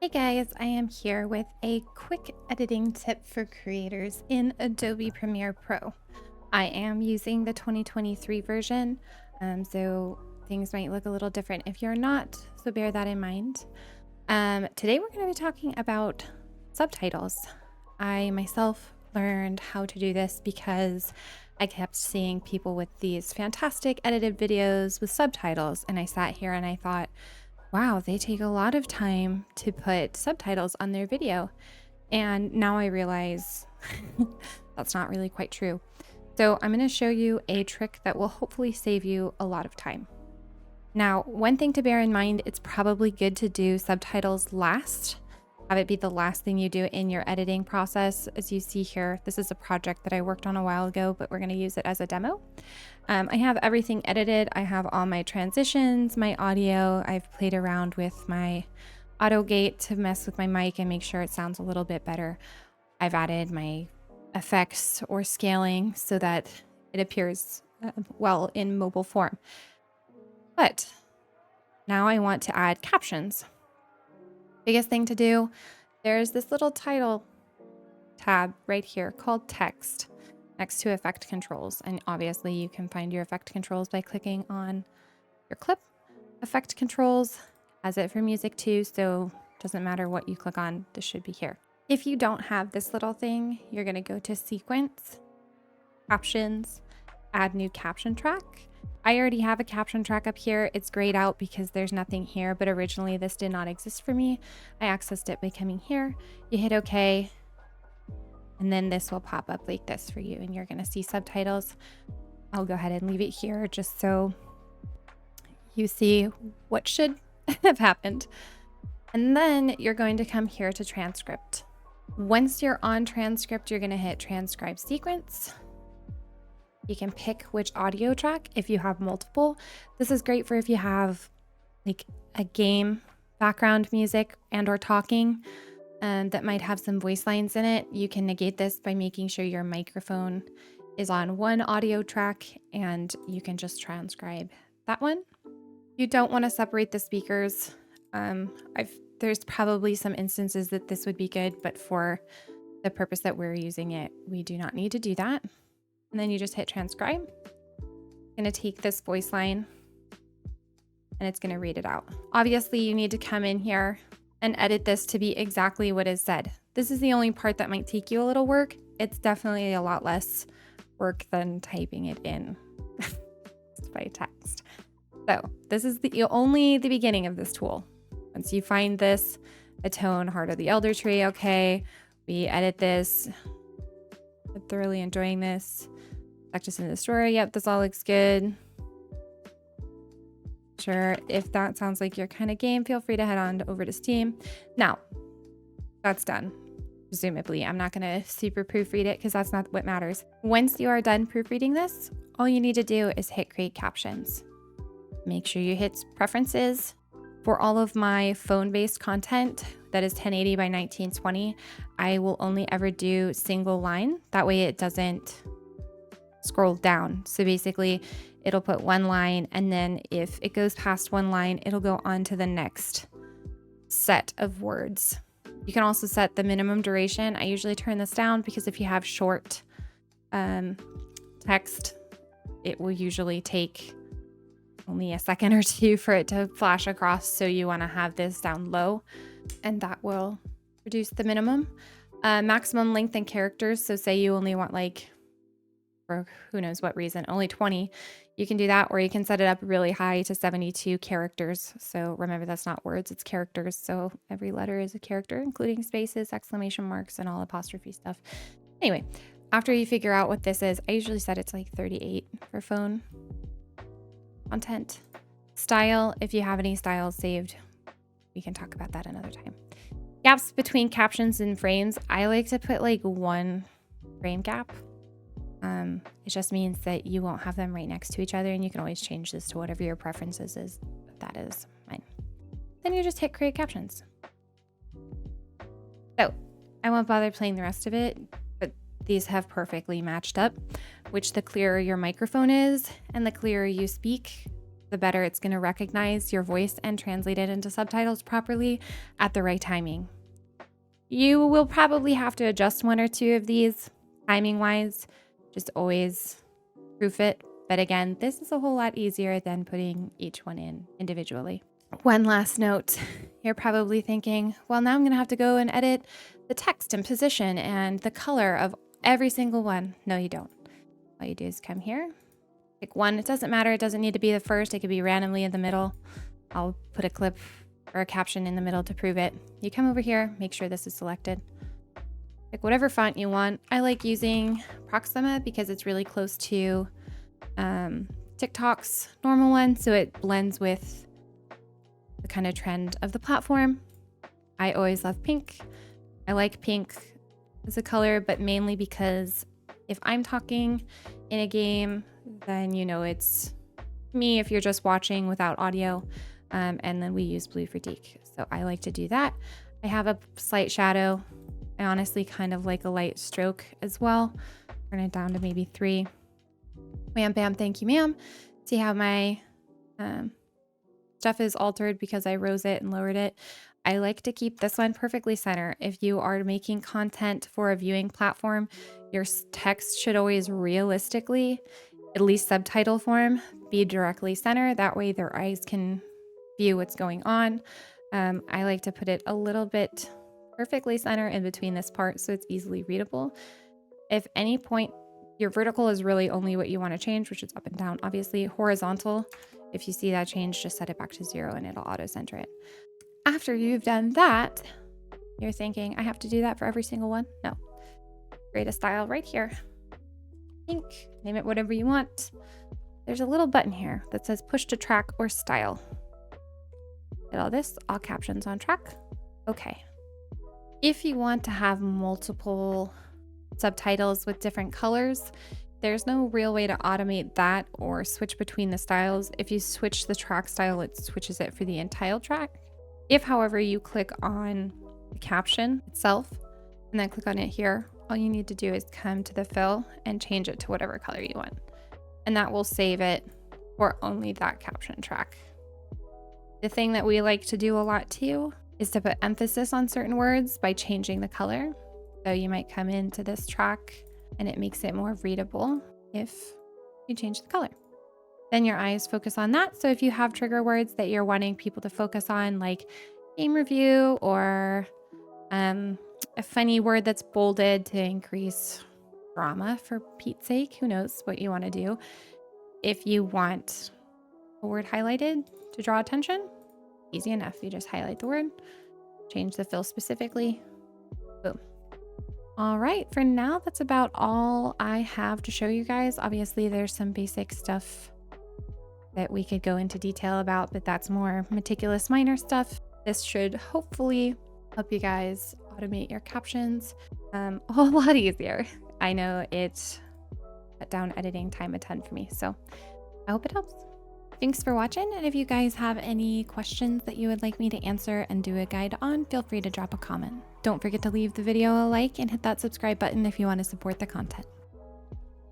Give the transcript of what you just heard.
Hey guys, I am here with a quick editing tip for creators in Adobe Premiere Pro. I am using the 2023 version, so things might look a little different if you're not, so bear that in mind. Today we're going to be talking about subtitles. I myself learned how to do this because I kept seeing people with these fantastic edited videos with subtitles, and I sat here and I thought, wow, they take a lot of time to put subtitles on their video. And now I realize that's not really quite true. So I'm going to show you a trick that will hopefully save you a lot of time. Now, one thing to bear in mind, it's probably good to do subtitles last. Have it be the last thing you do in your editing process. As you see here, this is a project that I worked on a while ago, but we're going to use it as a demo. I have everything edited. I have all my transitions, my audio. I've played around with my auto gate to mess with my mic and make sure it sounds a little bit better. I've added my effects or scaling so that it appears well in mobile form. But now I want to add captions. Biggest thing to do, there's this little title tab right here called text next to effect controls. And obviously you can find your effect controls by clicking on your clip. Effect controls has it for music too, so it doesn't matter what you click on, this should be here. If you don't have this little thing, you're gonna go to sequence, captions, add new caption track. I already have a caption track up here. It's grayed out because there's nothing here, but originally this did not exist for me. I accessed it by coming here. You hit OK, and then this will pop up like this for you, and you're gonna see subtitles. I'll go ahead and leave it here just so you see what should have happened. And then you're going to come here to transcript. Once you're on transcript, you're gonna hit transcribe sequence. You can pick which audio track if you have multiple. This is great for if you have like a game background music and or talking that might have some voice lines in it. You can negate this by making sure your microphone is on one audio track, and you can just transcribe that one. You don't want to separate the speakers. There's probably some instances that this would be good, but for the purpose that we're using it, we do not need to do that. And then you just hit transcribe. I'm going to take this voice line and it's going to read it out. Obviously, you need to come in here and edit this to be exactly what is said. This is the only part that might take you a little work. It's definitely a lot less work than typing it in by text. So this is only the beginning of this tool. Once you find this, a tone, heart of the elder tree, okay, we edit this. I'm thoroughly enjoying this. Just in the story. Yep, this all looks good. Sure, if that sounds like your kind of game, feel free to head on over to Steam. Now, that's done. Presumably, I'm not going to super proofread it because that's not what matters. Once you are done proofreading this, all you need to do is hit create captions. Make sure you hit preferences. For all of my phone-based content that is 1080 by 1920, I will only ever do single line. That way it doesn't scroll down. So basically it'll put one line, and then if it goes past one line, it'll go on to the next set of words. You can also set the minimum duration. I usually turn this down because if you have short text, it will usually take only a second or two for it to flash across. So you want to have this down low, and that will reduce the minimum. Maximum length and characters. So say you only want for who knows what reason, only 20, you can do that, or you can set it up really high to 72 characters. So remember, that's not words, it's characters. So every letter is a character, including spaces, exclamation marks, and all apostrophe stuff. Anyway, after you figure out what this is, I usually set it to 38 for phone content. Style, if you have any styles saved, we can talk about that another time. Gaps between captions and frames, I like to put 1 frame gap. It just means that you won't have them right next to each other, and you can always change this to whatever your preferences is, but that is mine. Then you just hit create captions. So I won't bother playing the rest of it, but these have perfectly matched up, which the clearer your microphone is and the clearer you speak, the better it's going to recognize your voice and translate it into subtitles properly at the right timing. You will probably have to adjust one or two of these timing wise. Just always proof it. But again, this is a whole lot easier than putting each one in individually. One last note, you're probably thinking, well, now I'm going to have to go and edit the text and position and the color of every single one. No, you don't. All you do is come here, pick one. It doesn't matter. It doesn't need to be the first. It could be randomly in the middle. I'll put a clip or a caption in the middle to prove it. You come over here, make sure this is selected. Pick whatever font you want. I like using Proxima because it's really close to TikTok's normal one, so it blends with the kind of trend of the platform. I always love pink. I like pink as a color, but mainly because if I'm talking in a game, then you know it's me if you're just watching without audio, and then we use blue for deke. So I like to do that. I have a slight shadow. I honestly kind of like a light stroke as well. Turn it down to maybe 3. Wham, bam, thank you, ma'am. See how my stuff is altered because I rose it and lowered it. I like to keep this one perfectly center. If you are making content for a viewing platform, your text should always realistically, at least subtitle form, be directly center. That way their eyes can view what's going on. I like to put it a little bit perfectly center in between this part so it's easily readable. If any point your vertical is really only what you want to change, which is up and down, obviously. Horizontal, if you see that change, just set it back to 0 and it'll auto center it. After you've done that, you're thinking, I have to do that for every single one? No. Create a style right here. Pink, name it whatever you want. There's a little button here that says push to track or style. Hit all this, all captions on track. Okay. If you want to have multiple subtitles with different colors, there's no real way to automate that or switch between the styles. If you switch the track style, it switches it for the entire track. If, however, you click on the caption itself and then click on it here, all you need to do is come to the fill and change it to whatever color you want. And that will save it for only that caption track. The thing that we like to do a lot too is to put emphasis on certain words by changing the color. So you might come into this track and it makes it more readable if you change the color. Then your eyes focus on that. So if you have trigger words that you're wanting people to focus on, like game review or a funny word that's bolded to increase drama, for Pete's sake, who knows what you want to do. If you want a word highlighted to draw attention, easy enough. You just highlight the word, change the fill specifically, boom. All right, for now, that's about all I have to show you guys. Obviously, there's some basic stuff that we could go into detail about, but that's more meticulous, minor stuff. This should hopefully help you guys automate your captions a whole lot easier. I know it cut down editing time a ton for me, so I hope it helps. Thanks for watching, and if you guys have any questions that you would like me to answer and do a guide on, feel free to drop a comment. Don't forget to leave the video a like and hit that subscribe button if you want to support the content.